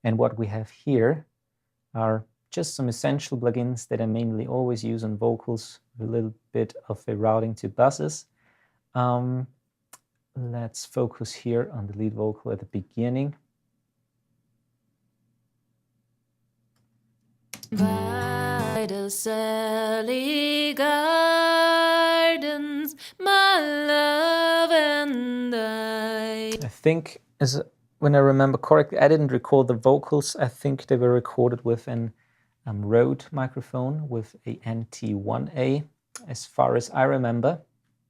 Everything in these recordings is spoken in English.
And what we have here are just some essential plugins that I mainly always use on vocals, a little bit of a routing to buses. Let's focus here on the lead vocal at the beginning. By the Sally Gardens, my love and I think, when I remember correctly, I didn't record the vocals. I think they were recorded with an Rode microphone with a NT1A, as far as I remember.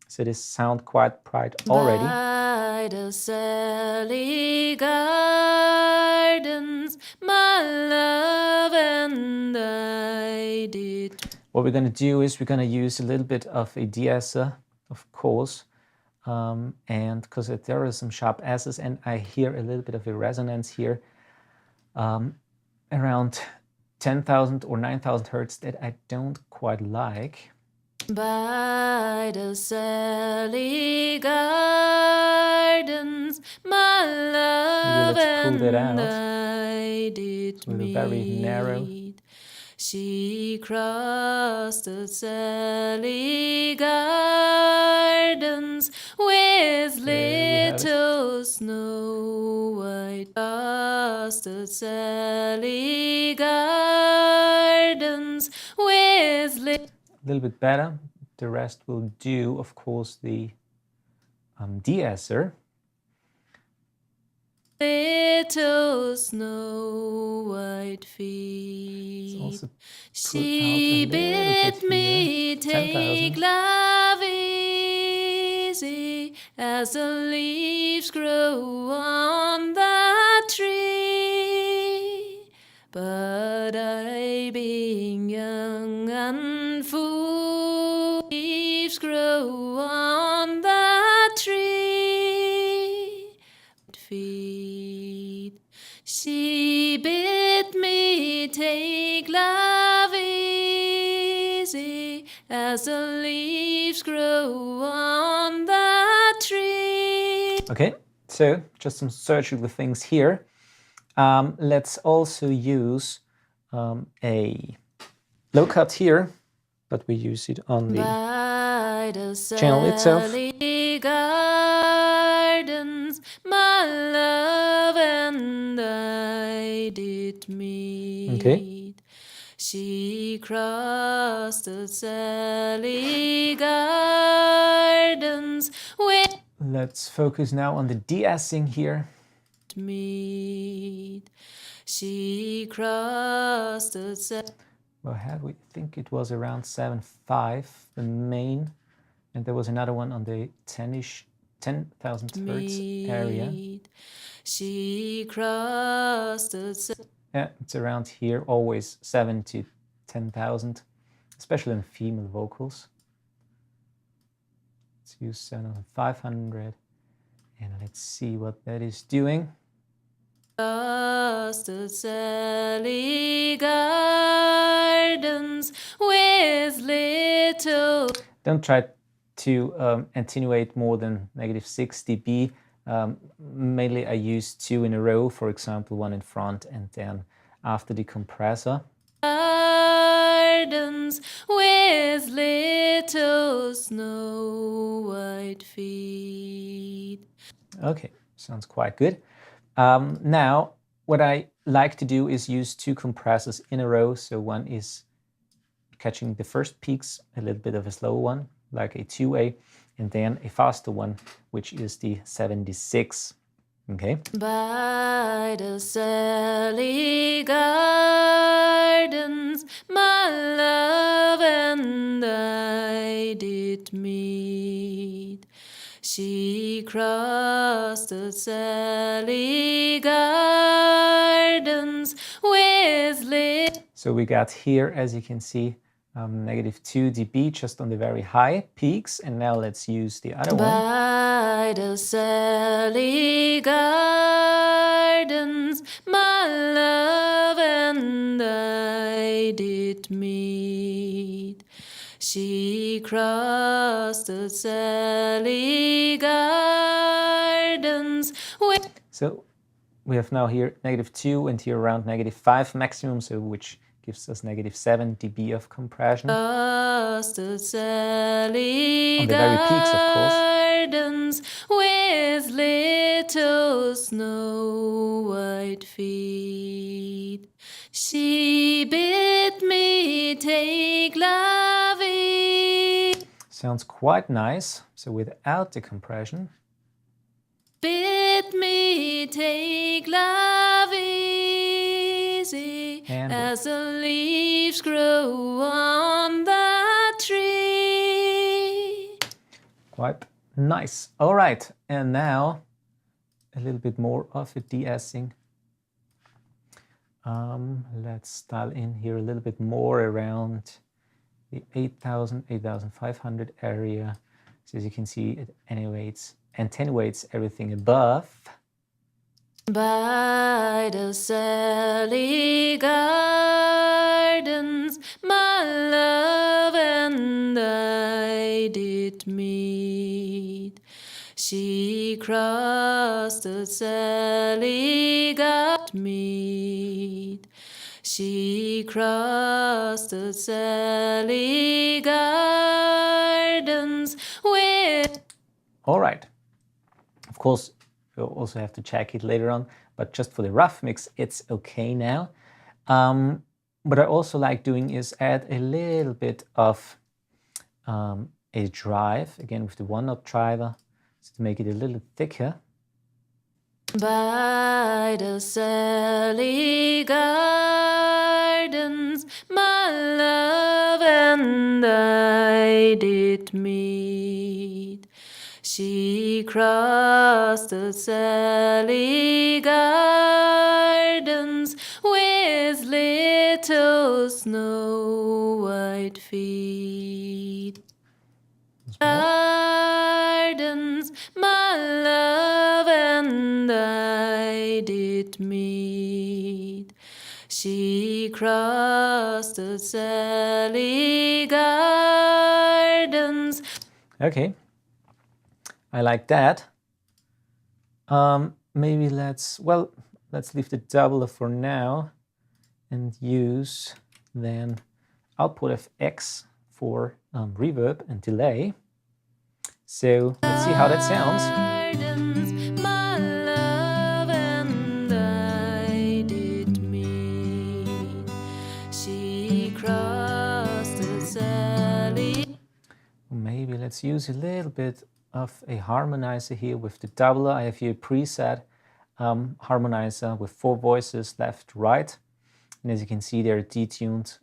So this sound quite bright already. By the Sally Gardens, my love and I did. What we're going to do is we're going to use a little bit of a de-esser, of course, and because there are some sharp S's and I hear a little bit of a resonance here around 10,000 or 9,000 hertz that I don't quite like. By the Sally Gardens, my love Maybe let's pull that and out. I did It's very narrow. She crossed the Sally Gardens with little Snow White. Crossed the Sally Gardens with a little bit better. The rest will do, of course, the de-esser. Little Snow White feet. She bid me take love easy as the leaves grow on the tree. But I, being young and fool, leaves grow on the tree. Feet. She bid me take love easy as the leaves grow on the tree. Okay, so just some surgical things here. Let's also use a low cut here, but we use it on the channel itself. Gardens, my love and I did meet. Okay. She crossed the Sally Gardens with. Let's focus now on the de-essing here. Meet. She crossed the. Well, we think it was around 7.5, the main, and there was another one on the 10,000 hertz area. She crossed the. Yeah, it's around here, always 7 to 10,000, especially in female vocals. Let's use 7,500, and let's see what that is doing. Crossed the Sally Gardens with little. Don't try to attenuate more than -6 dB. Mainly I use 2 in a row, for example, one in front and then after the compressor. Gardens with little Snow White feet. Okay, sounds quite good. Now, what I like to do is use 2 compressors in a row. So one is catching the first peaks, a little bit of a slow one, like a 2A, and then a faster one, which is the 76. Okay. By the Sally Gardens, my love and I did meet. She crossed the Sally Gardens with So we got here, as you can see, -2 dB just on the very high peaks, and now let's use the other one. By the Sally Gardens, my love and I did meet. She crossed the Sally Gardens with. So we have now here -2 and here around -5 maximum, so which gives us -7 dB of compression. On the very peaks, of course. With little snow white feet, she bid me take lovey. Sounds quite nice, so without the compression. Bid me take love easy as the leaves grow on the tree. Quite nice. All right, and now a little bit more of a de-essing. Let's dial in here a little bit more around the 8,000, 8,500 area. So as you can see, it attenuates everything above. By the Sally Gardens, my love and I did meet. She crossed the Sally meet. She crossed the Sally Gardens with... All right. Of course, we'll also have to check it later on, but just for the rough mix, it's okay now. What I also like doing is add a little bit of a drive, again with the 1-knot driver, so to make it a little thicker. By the Sally Gardens, my love and I did meet. She crossed the Sally Gardens with little snow white feet. Gardens, my love and I did meet. She crossed the Sally Gardens. Okay, I like that. Maybe let's leave the doubler for now and use then output of X for reverb and delay. So let's see how that sounds. My love and I did meet. She crossed the Sally. Maybe let's use a little bit of a harmonizer here with the doubler. I have here a preset harmonizer with 4 voices left, right. And as you can see, they're detuned.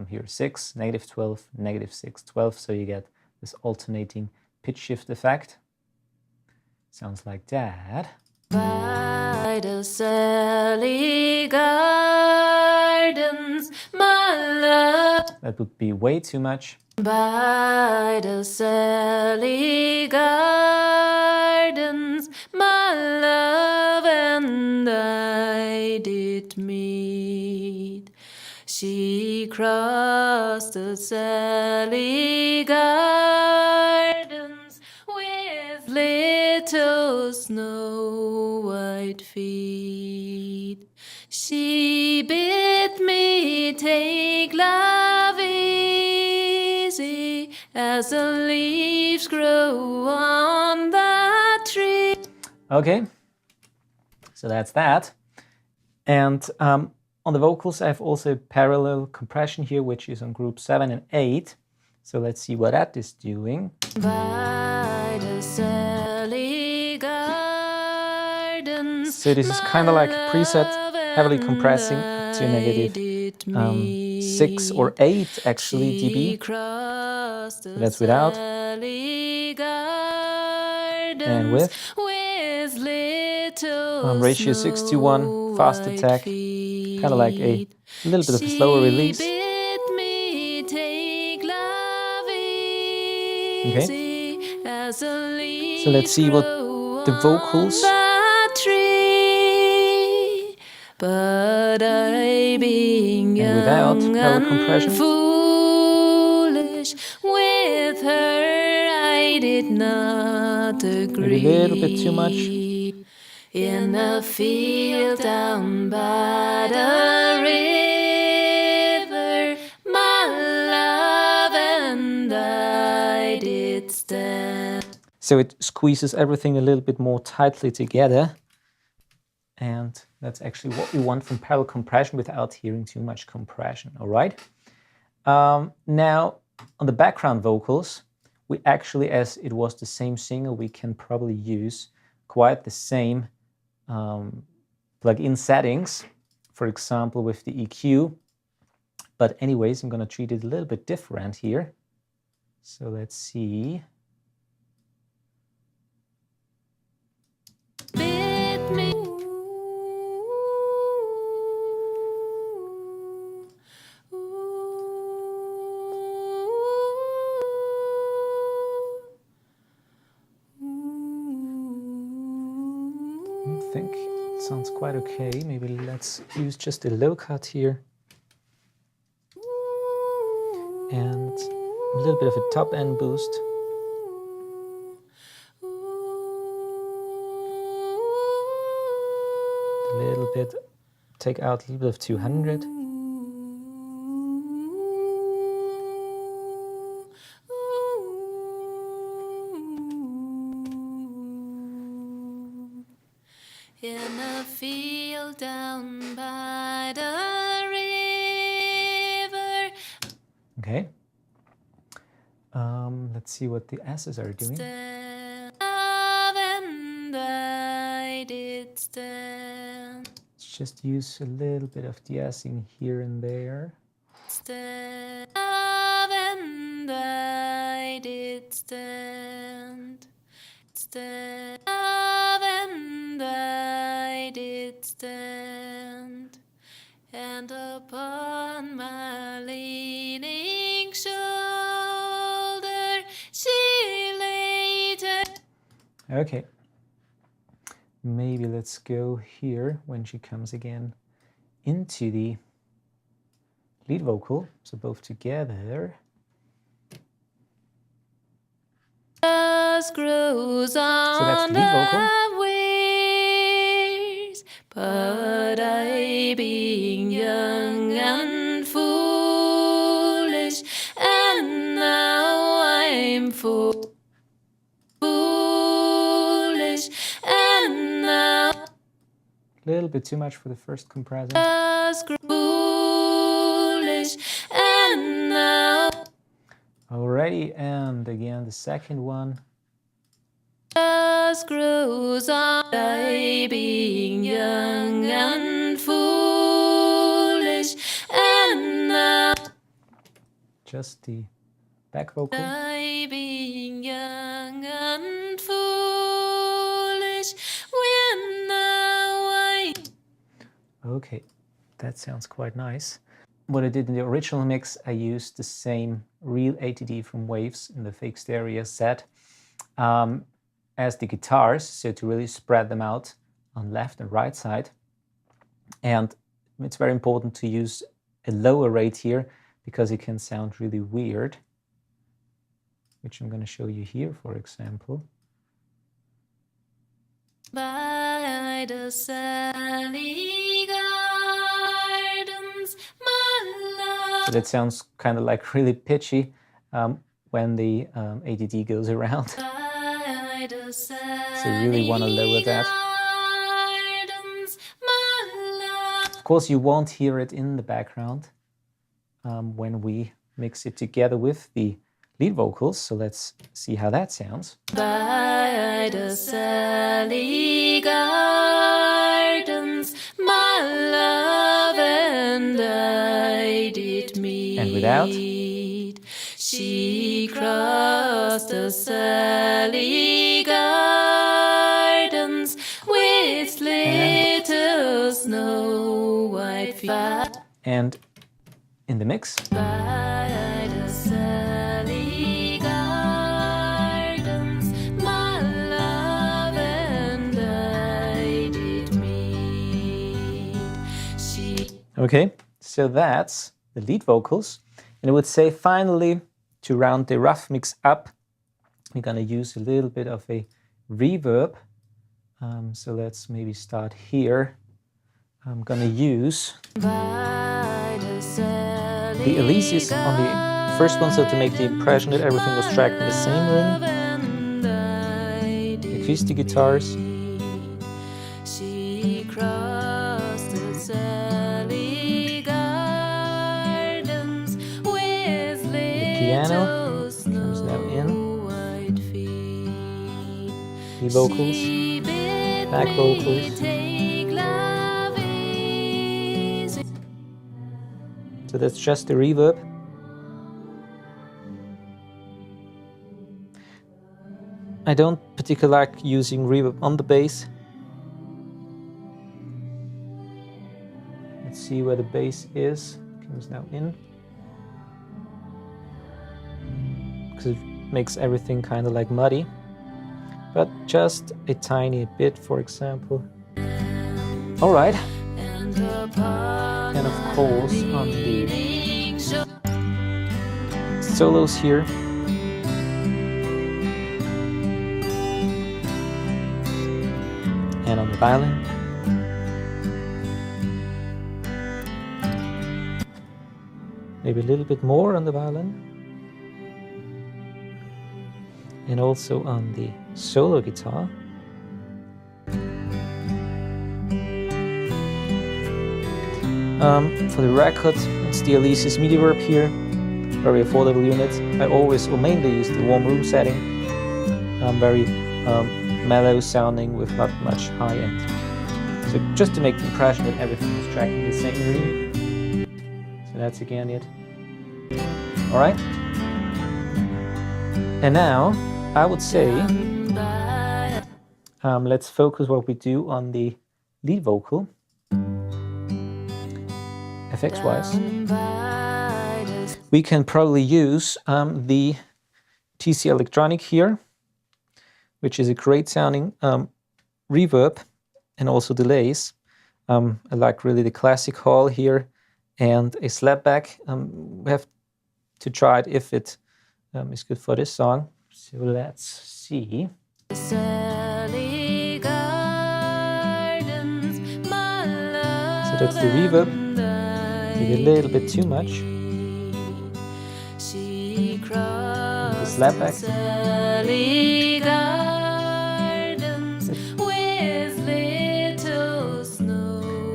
Here 6, -12, -6, 12. So you get this alternating pitch shift effect. Sounds like that. By the Sally Gardens, my love. That would be way too much. By the Sally Gardens, my love and I did meet. She crossed the Sally Gardens with little snow white feet. She bid me take love easy as the leaves grow on the tree. Okay, so that's that. And on the vocals, I have also parallel compression here, which is on group 7 and 8. So let's see what that is doing. By the Sally Gardens, so this is kind of like a preset, heavily compressing to -6 or 8 actually dB. So that's without. And with ratio 6:1, fast attack, kind of like a little bit of a slower release. Okay. So let's see what the vocals. But I being young without power compression. Foolish with her, I did not agree. Maybe a little bit too much. in a field down by the river, my love and I did stand. So it squeezes everything a little bit more tightly together. And that's actually what we want from parallel compression without hearing too much compression, all right? Now, on the background vocals, we actually, as it was the same single, we can probably use quite the same plug-in settings, for example, with the EQ. But anyways, I'm going to treat it a little bit different here. So let's see. I think it sounds quite okay. Maybe let's use just a low cut here. And a little bit of a top end boost. A little bit, take out a little bit of 200. In a field down by the river. Okay. Let's see what the S's are doing. And I did stand. Let's just use a little bit of de-essing here and there. Stand and I did stand. Stand and I did stand. And upon my leaning shoulder she laid her. Okay. Maybe let's go here when she comes again into the lead vocal, so both together. Grows on So that's the lead vocal. Ways, but I, being young and foolish, and now I'm foolish, and now A little bit too much for the first compressor. Foolish, and now Alrighty, and again the second one. Grows on, I, being young and foolish, and now Just the back vocal. I, being young and foolish, when now I. Okay, that sounds quite nice. What I did in the original mix, I used the same real ATD from Waves in the fake stereo set as the guitars, so to really spread them out on left and right side. And it's very important to use a lower rate here because it can sound really weird, which I'm going to show you here, for example. By the Sally Gardens, my love. So that sounds kind of like really pitchy when the ADD goes around. So you really want to lower that. Of course, you won't hear it in the background when we mix it together with the lead vocals. So let's see how that sounds. By the Sally Gardens, my love and I did meet. And without. She crossed the Sally Gardens with little snow white feet. And in the mix. By the Sally Gardens, my love and I did meet. Okay, so that's the lead vocals. And I would say finally, to round the rough mix up, we're going to use a little bit of a reverb So let's maybe start here. I'm gonna use the Elysis on the first one, so to make the impression that everything was tracked in the same room. Acoustic guitars. The piano comes now in. The vocals, back vocals. So that's just the reverb. I don't particularly like using reverb on the bass. Let's see where the bass is. It comes now in. Because it makes everything kind of like muddy. But just a tiny bit, for example. All right. And of course on the solos here. And on the violin. Maybe a little bit more on the violin. And also on the solo guitar. For the record, it's the Elysis MIDI verb here, very affordable unit. I always or mainly use the warm room setting, very mellow sounding with not much high end. So just to make the impression that everything is tracked in the same room. So that's again it. All right. And now I would say let's focus what we do on the lead vocal. FX-wise, we can probably use the TC Electronic here, which is a great sounding reverb and also delays. I like really the classic hall here and a slapback. We have to try it if it is good for this song. So let's see. So that's the reverb. Maybe a little bit too much. The slapback.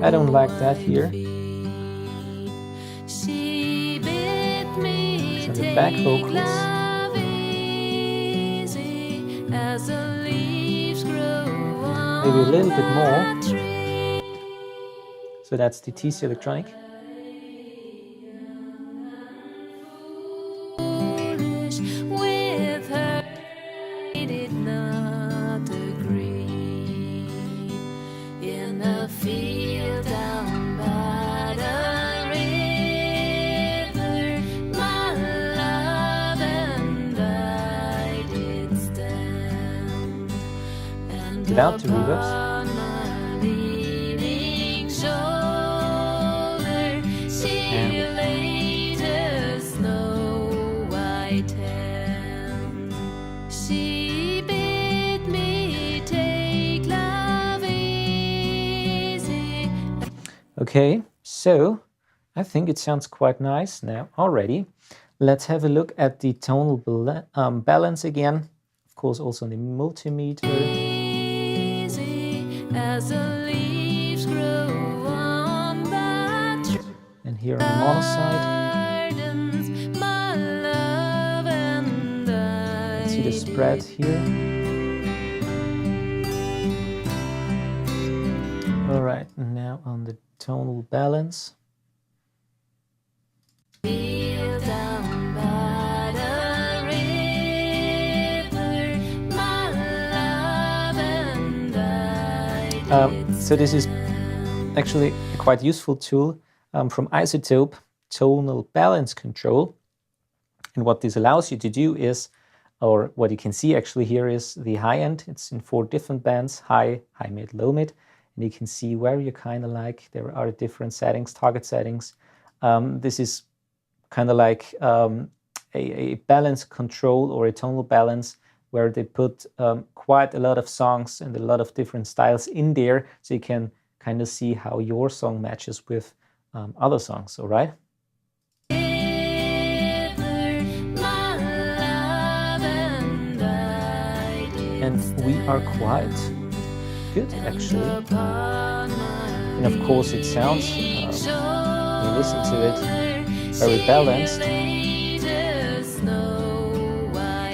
I don't like that here. So the back vocals. Maybe a little bit more. So that's the TC Electronic. Without the reverbs. Okay, so I think it sounds quite nice now already. Let's have a look at the tonal balance again. Of course, also on the multimeter. As the leaves grow on that tree. And here on the mono side. Let's see the spread here. All right, now on the tonal balance. So this is actually a quite useful tool from Isotope, Tonal Balance Control. And what this allows you to do is, or what you can see actually here is the high end. It's in 4 different bands, high, mid, low, mid. And you can see where you kind of like, there are different settings, target settings. This is kind of like a balance control or a tonal balance where they put quite a lot of songs and a lot of different styles in there, so you can kind of see how your song matches with other songs, all right? And we are quite good, actually. And of course it sounds, when you listen to it, very balanced.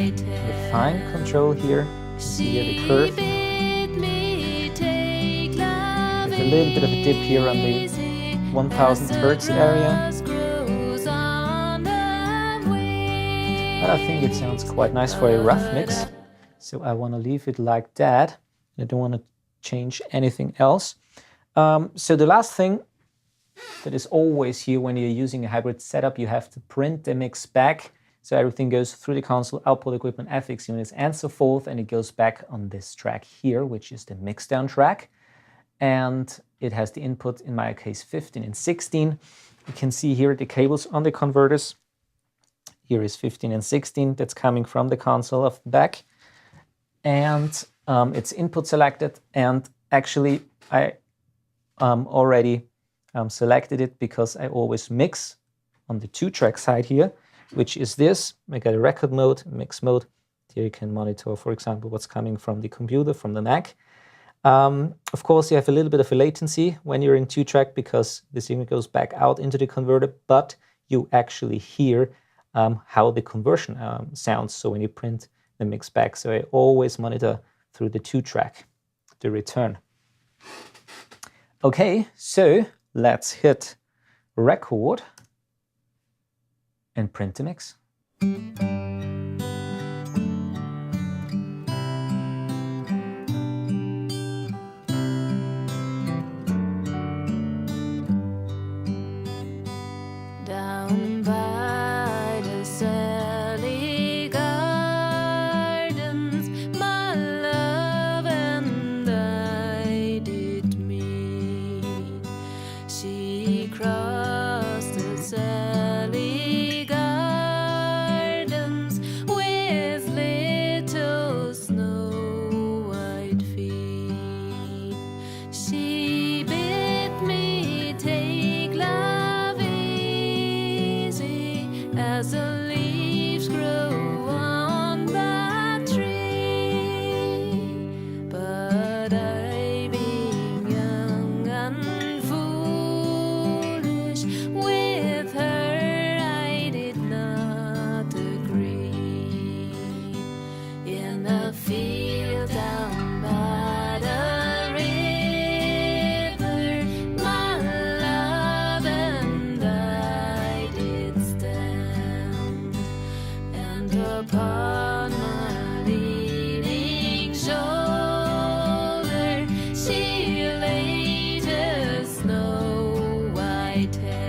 The fine control here, see here the curve. With a little bit of a dip here on the 1000 Hertz area. But I think it sounds quite nice for a rough mix. So I want to leave it like that. I don't want to change anything else. So the last thing that is always here when you're using a hybrid setup, you have to print the mix back. So everything goes through the console, output equipment, FX units, and so forth, and it goes back on this track here, which is the mixdown track. And it has the input, in my case, 15 and 16. You can see here the cables on the converters. Here is 15 and 16, that's coming from the console of the back. And it's input selected, and actually I already selected it because I always mix on the 2-track side here, which is this. I got a record mode, mix mode. Here you can monitor, for example, what's coming from the computer, from the Mac. Of course, you have a little bit of a latency when you're in 2-track because the signal goes back out into the converter, but you actually hear how the conversion sounds. So when you print the mix back, so I always monitor through the 2-track, the return. Okay, so let's hit record and print the mix. Down by the Sally Gardens, my love and I did meet. She crossed the Sally Gardens with little snow white feet. She bid me take love easy as the leaves grow on that tree. But I, being young and foolish, with her I did not agree. In a field down by the river, my love and I did stand, and upon my leaning shoulder she laid her snow white hair.